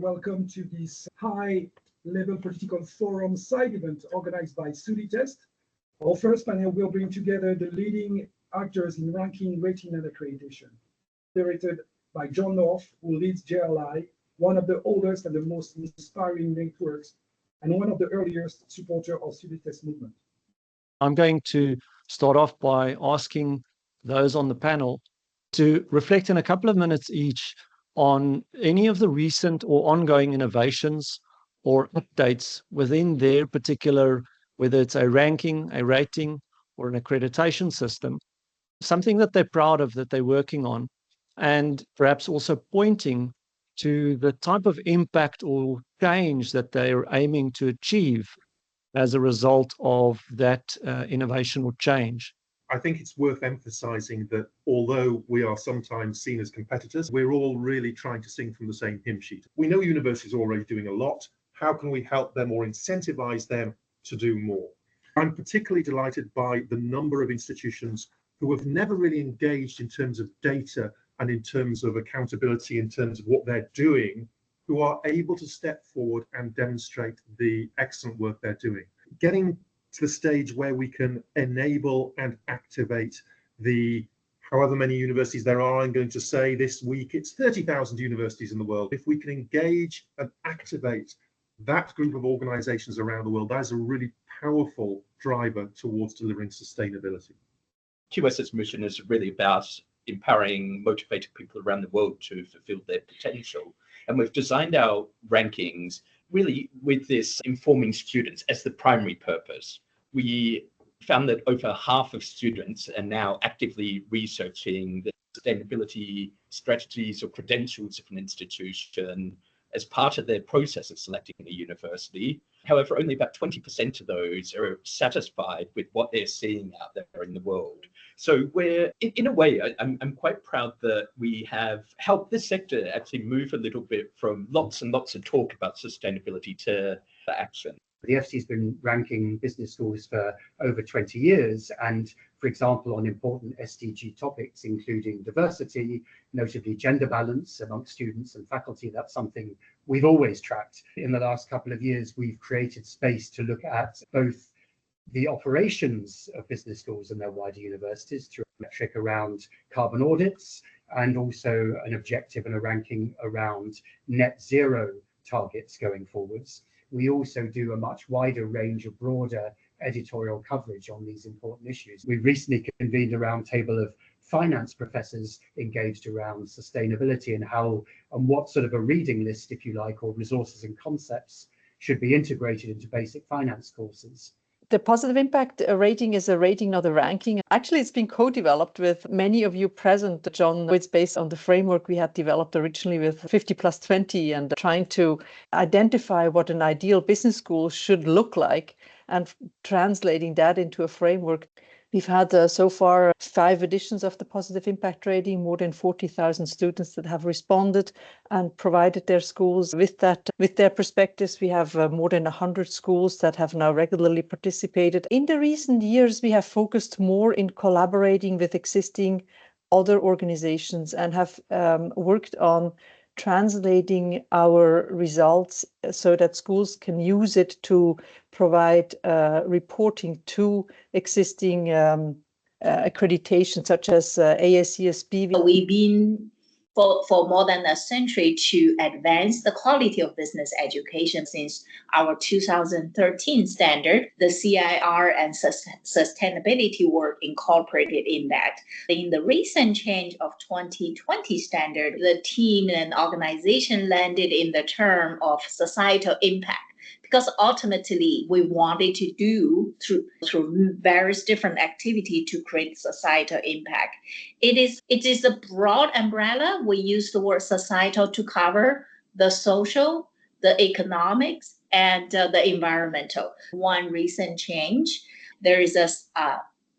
Welcome to this high-level political forum side event organized by Sulitest. Our first panel will bring together the leading actors in ranking, rating, and accreditation. Directed by John North, who leads GRLI, one of the oldest and the most inspiring networks, and one of the earliest supporters of Sulitest movement. I'm going to start off by asking those on the panel to reflect in a couple of minutes each on any of the recent or ongoing innovations or updates within their particular, whether it's a ranking, a rating, or an accreditation system, something that they're proud of, that they're working on, and perhaps also pointing to the type of impact or change that they're aiming to achieve as a result of that innovation or change. I think it's worth emphasizing that although we are sometimes seen as competitors, we're all really trying to sing from the same hymn sheet. We know universities are already doing a lot. How can we help them or incentivize them to do more? I'm particularly delighted by the number of institutions who have never really engaged in terms of data and in terms of accountability, in terms of what they're doing, who are able to step forward and demonstrate the excellent work they're doing. Getting to the stage where we can enable and activate the however many universities there are. I'm going to say this week it's 30,000 universities in the world. If we can engage and activate that group of organizations around the world, that is a really powerful driver towards delivering sustainability. QS's mission is really about empowering motivated people around the world to fulfill their potential. And we've designed our rankings really with this informing students as the primary purpose. We found that over half of students are now actively researching the sustainability strategies or credentials of an institution as part of their process of selecting a university. However, only about 20% of those are satisfied with what they're seeing out there in the world. So we're, in a way, I'm quite proud that we have helped this sector actually move a little bit from lots and lots of talk about sustainability to action. The FT has been ranking business schools for over 20 years, and for example, on important SDG topics, including diversity, notably gender balance amongst students and faculty, that's something we've always tracked. In the last couple of years, we've created space to look at both the operations of business schools and their wider universities through a metric around carbon audits, and also an objective and a ranking around net zero targets going forwards. We also do a much wider range of broader editorial coverage on these important issues. We recently convened a roundtable of finance professors engaged around sustainability and how and what sort of a reading list, if you like, or resources and concepts should be integrated into basic finance courses. The positive impact rating is a rating, not a ranking. Actually, it's been co-developed with many of you present, John. It's based on the framework we had developed originally with 50+20 and trying to identify what an ideal business school should look like and translating that into a framework. We've had so far 5 editions of the positive impact rating, more than 40,000 students that have responded and provided their schools with their perspectives. We have more than 100 schools that have now regularly participated. In the recent years, we have focused more in collaborating with existing other organizations and have worked on translating our results so that schools can use it to provide reporting to existing accreditation, such as ASCSB. We've been for more than a century to advance the quality of business education since our 2013 standard. The CIR and sustainability were incorporated in that. In the recent change of 2020 standard, the team and organization landed in the term of societal impact, because ultimately we wanted to do through various different activity to create societal impact. It is a broad umbrella. We use the word societal to cover the social, the economics, and the environmental. One recent change, there is a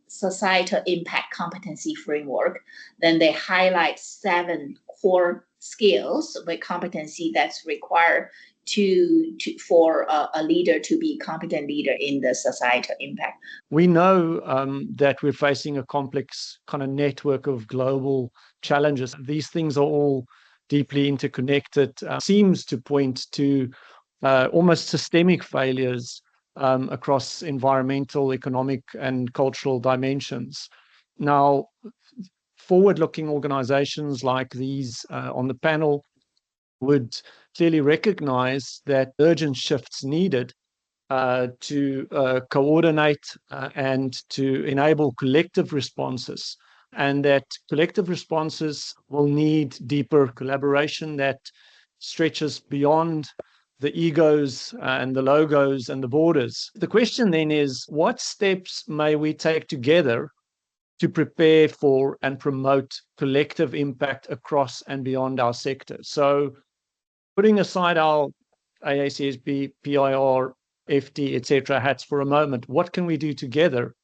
societal impact competency framework. Then they highlight 7 core skills with competency that's required for a leader to be a competent leader in the societal impact. We know that we're facing a complex kind of network of global challenges. These things are all deeply interconnected, seems to point to almost systemic failures across environmental, economic, and cultural dimensions. Now, forward-looking organizations like these on the panel would clearly recognize that urgent shifts needed to coordinate and to enable collective responses, and that collective responses will need deeper collaboration that stretches beyond the egos and the logos and the borders. The question then is, what steps may we take together to prepare for and promote collective impact across and beyond our sector? So putting aside our AACSB, PIR, FT, etc. hats for a moment, what can we do together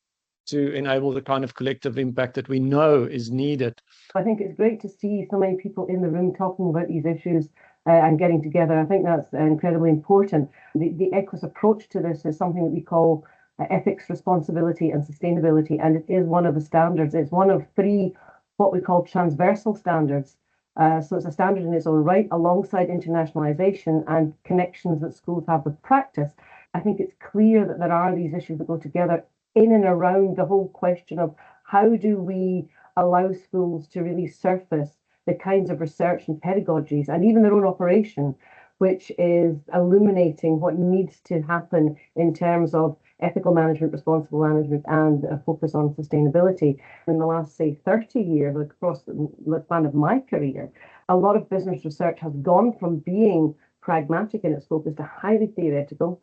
to enable the kind of collective impact that we know is needed? I think it's great to see so many people in the room talking about these issues and getting together. I think that's incredibly important. The EQUIS approach to this is something that we call ethics, responsibility and sustainability, and it is one of the standards. It's one of 3 what we call transversal standards. So it's a standard in its own right, alongside internationalization and connections that schools have with practice. I think it's clear that there are these issues that go together in and around the whole question of how do we allow schools to really surface the kinds of research and pedagogies and even their own operation, which is illuminating what needs to happen in terms of ethical management, responsible management, and a focus on sustainability. In the last, say, 30 years, across the span of my career, a lot of business research has gone from being pragmatic in its focus to highly theoretical.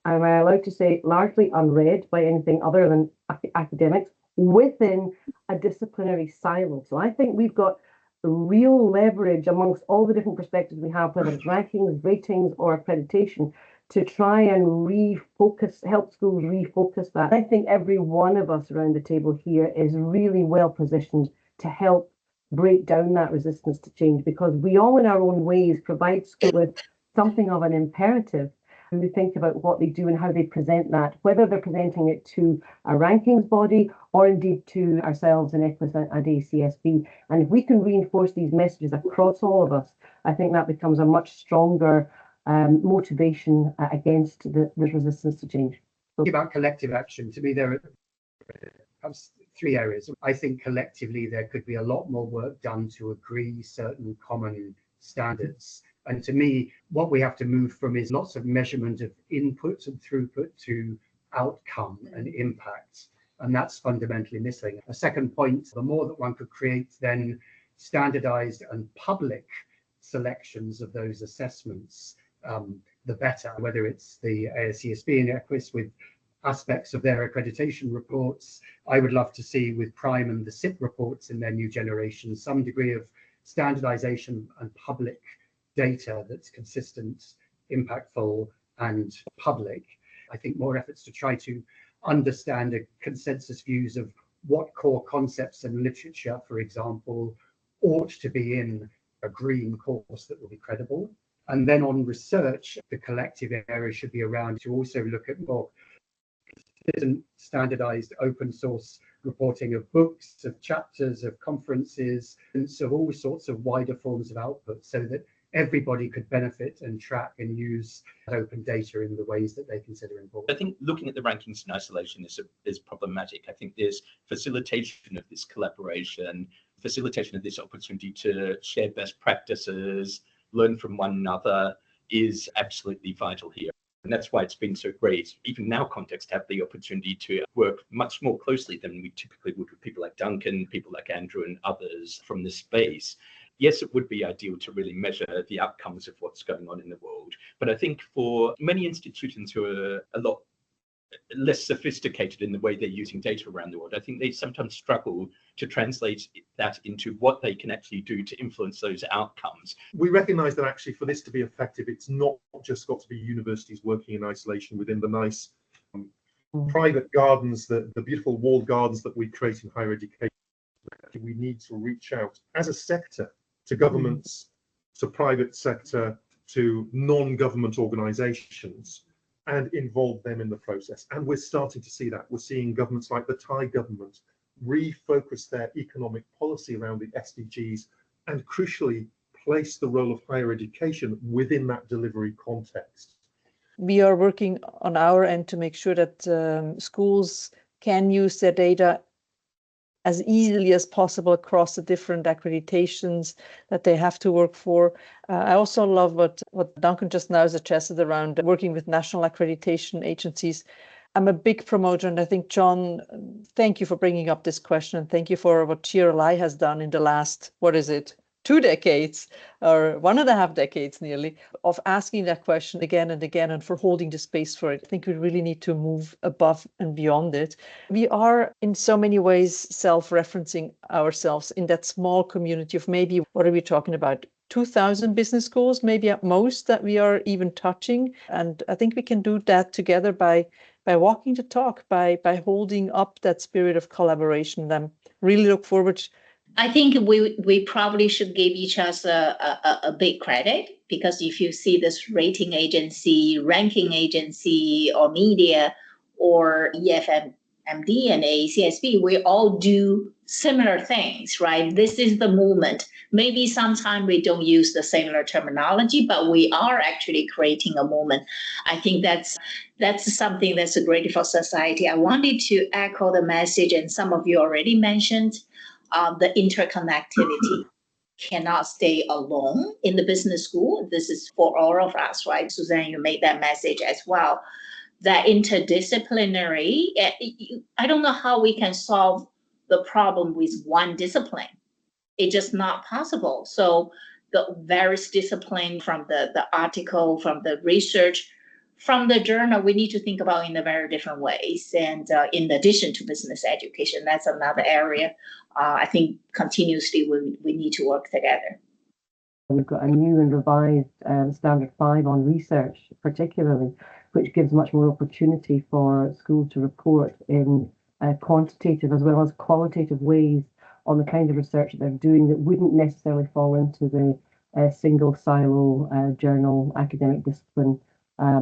Am I allowed to say largely unread by anything other than academics within a disciplinary silo? So I think we've got real leverage amongst all the different perspectives we have, whether it's rankings, ratings, or accreditation, to try and refocus, help schools refocus that. I think every one of us around the table here is really well positioned to help break down that resistance to change, because we all in our own ways provide schools with something of an imperative when we think about what they do and how they present that, whether they're presenting it to a rankings body or indeed to ourselves in EQUIS and ACSB. And if we can reinforce these messages across all of us, I think that becomes a much stronger motivation against this resistance to change. So, about collective action, to me, there are 3 areas. I think collectively there could be a lot more work done to agree certain common standards. And to me, what we have to move from is lots of measurement of input and throughput to outcome and impact. And that's fundamentally missing. A second point, the more that one could create then standardized and public selections of those assessments, the better, whether it's the ASCSB and EQUIS with aspects of their accreditation reports. I would love to see with Prime and the SIP reports in their new generation some degree of standardization and public data that's consistent, impactful, and public. I think more efforts to try to understand a consensus views of what core concepts and literature, for example, ought to be in a green course that will be credible. And then on research, the collective area should be around to also look at more standardized open source reporting of books, of chapters, of conferences, and so all sorts of wider forms of output, so that everybody could benefit and track and use open data in the ways that they consider important. I think looking at the rankings in isolation is problematic. I think there's facilitation of this collaboration, facilitation of this opportunity to share best practices, learn from one another is absolutely vital here. And that's why it's been so great, even in our context, to have the opportunity to work much more closely than we typically would with people like Duncan, people like Andrew and others from this space. Yes, it would be ideal to really measure the outcomes of what's going on in the world. But I think for many institutions who are a lot less sophisticated in the way they're using data around the world, I think they sometimes struggle to translate that into what they can actually do to influence those outcomes. We recognise that actually for this to be effective, it's not just got to be universities working in isolation within the nice private gardens, the beautiful walled gardens that we create in higher education. We need to reach out as a sector to governments, to private sector, to non-government organisations, and involve them in the process. And we're starting to see that. We're seeing governments like the Thai government refocus their economic policy around the SDGs and crucially place the role of higher education within that delivery context. We are working on our end to make sure that schools can use their data as easily as possible across the different accreditations that they have to work for. I also love what Duncan just now suggested around working with national accreditation agencies. I'm a big promoter, and I think, John, thank you for bringing up this question, and thank you for what GRLI has done in the last, 2 decades, or 1.5 decades nearly, of asking that question again and again, and for holding the space for it. I think we really need to move above and beyond it. We are in so many ways self-referencing ourselves in that small community of maybe, what are we talking about? 2,000 business schools, maybe at most, that we are even touching. And I think we can do that together by walking the talk, by holding up that spirit of collaboration. And I really look forward. I think we probably should give each other a big credit, because if you see this rating agency, ranking agency, or media, or EFMD and ACSB, we all do similar things, right? This is the movement. Maybe sometimes we don't use the similar terminology, but we are actually creating a movement. I think that's something that's great for society. I wanted to echo the message, and some of you already mentioned, the interconnectivity cannot stay alone in the business school. This is for all of us, right? Suzanne, you made that message as well. That interdisciplinary, I don't know how we can solve the problem with one discipline. It's just not possible. So the various disciplines, from the article, from the research, from the journal, we need to think about in a very different ways. And in addition to business education, that's another area I think continuously we need to work together. We've got a new and revised Standard 5 on research, particularly, which gives much more opportunity for schools to report in quantitative as well as qualitative ways on the kind of research that they're doing that wouldn't necessarily fall into the single silo journal academic discipline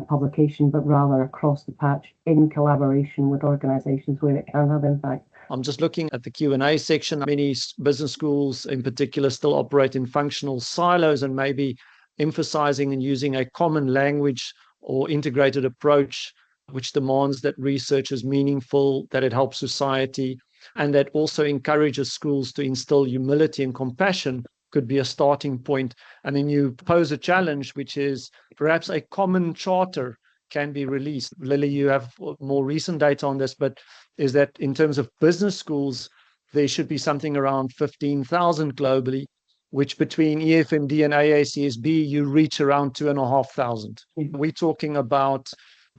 publication, but rather across the patch in collaboration with organisations where it can have impact. I'm just looking at the Q&A section. Many business schools in particular still operate in functional silos, and maybe emphasizing and using a common language or integrated approach, which demands that research is meaningful, that it helps society, and that also encourages schools to instill humility and compassion, could be a starting point. And then you pose a challenge, which is perhaps a common charter can be released. Lily, you have more recent data on this, but is that in terms of business schools, there should be something around 15,000 globally, which between EFMD and AACSB, you reach around 2,500. We're talking about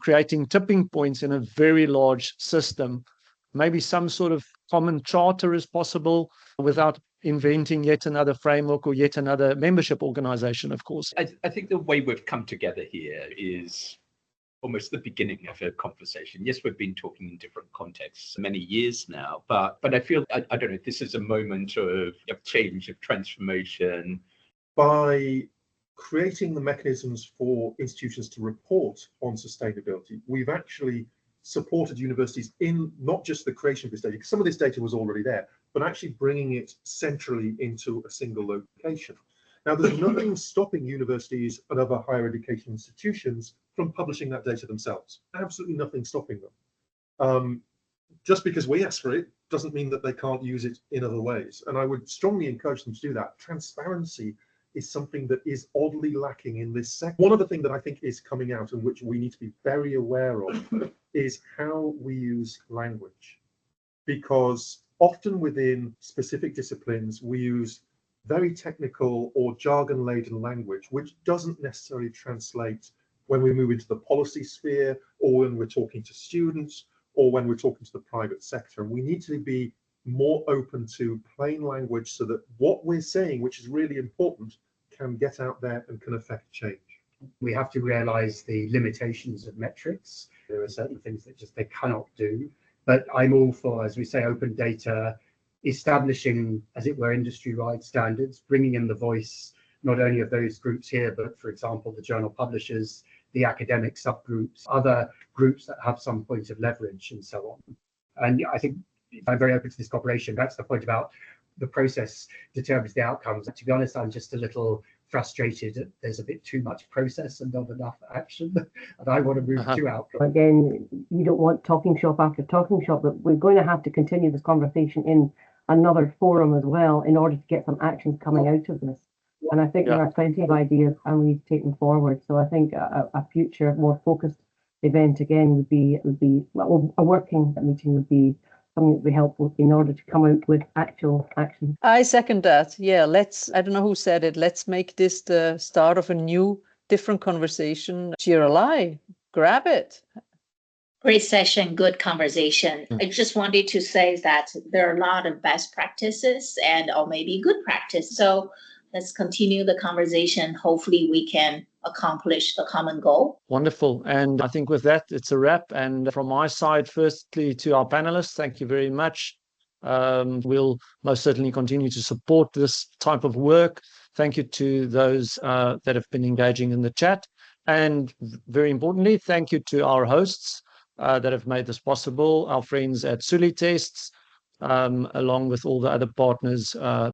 creating tipping points in a very large system. Maybe some sort of common charter is possible without inventing yet another framework or yet another membership organization, of course. I think the way we've come together here is almost the beginning of a conversation. Yes, we've been talking in different contexts many years now, but I feel, I don't know, this is a moment of change, of transformation. By creating the mechanisms for institutions to report on sustainability, we've actually supported universities in not just the creation of this data, because some of this data was already there, but actually bringing it centrally into a single location. Now, there's nothing stopping universities and other higher education institutions from publishing that data themselves. Absolutely nothing stopping them. Just because we ask for it doesn't mean that they can't use it in other ways. And I would strongly encourage them to do that. Transparency is something that is oddly lacking in this sector. One other thing that I think is coming out and which we need to be very aware of is how we use language. Because often within specific disciplines, we use very technical or jargon-laden language, which doesn't necessarily translate when we move into the policy sphere, or when we're talking to students, or when we're talking to the private sector. And we need to be more open to plain language so that what we're saying, which is really important, can get out there and can affect change. We have to realize the limitations of metrics. There are certain things that just they cannot do. But I'm all for, as we say, open data, establishing, as it were, industry-wide standards, bringing in the voice not only of those groups here, but for example, the journal publishers, the academic subgroups, other groups that have some point of leverage and so on. And I think I'm very open to this cooperation. That's the point about the process determines the outcomes. To be honest, I'm just a little frustrated that there's a bit too much process and not enough action, and I want to move to outcome. Again, you don't want talking shop after talking shop, but we're going to have to continue this conversation in another forum as well in order to get some actions coming out of this. And I think there are plenty of ideas and we need to take them forward. So I think a future, more focused event again would be well, a working meeting would be something that would be helpful in order to come out with actual action. I second that. Yeah, I don't know who said it. Let's make this the start of a new, different conversation. GRLI, grab it. Great session, good conversation. I just wanted to say that there are a lot of best practices or maybe good practice. So let's continue the conversation. Hopefully we can accomplish the common goal. Wonderful. And I think with that, it's a wrap. And from my side, firstly, to our panelists, thank you very much. We'll most certainly continue to support this type of work. Thank you to those that have been engaging in the chat. And very importantly, thank you to our hosts that have made this possible, our friends at Sulitest, along with all the other partners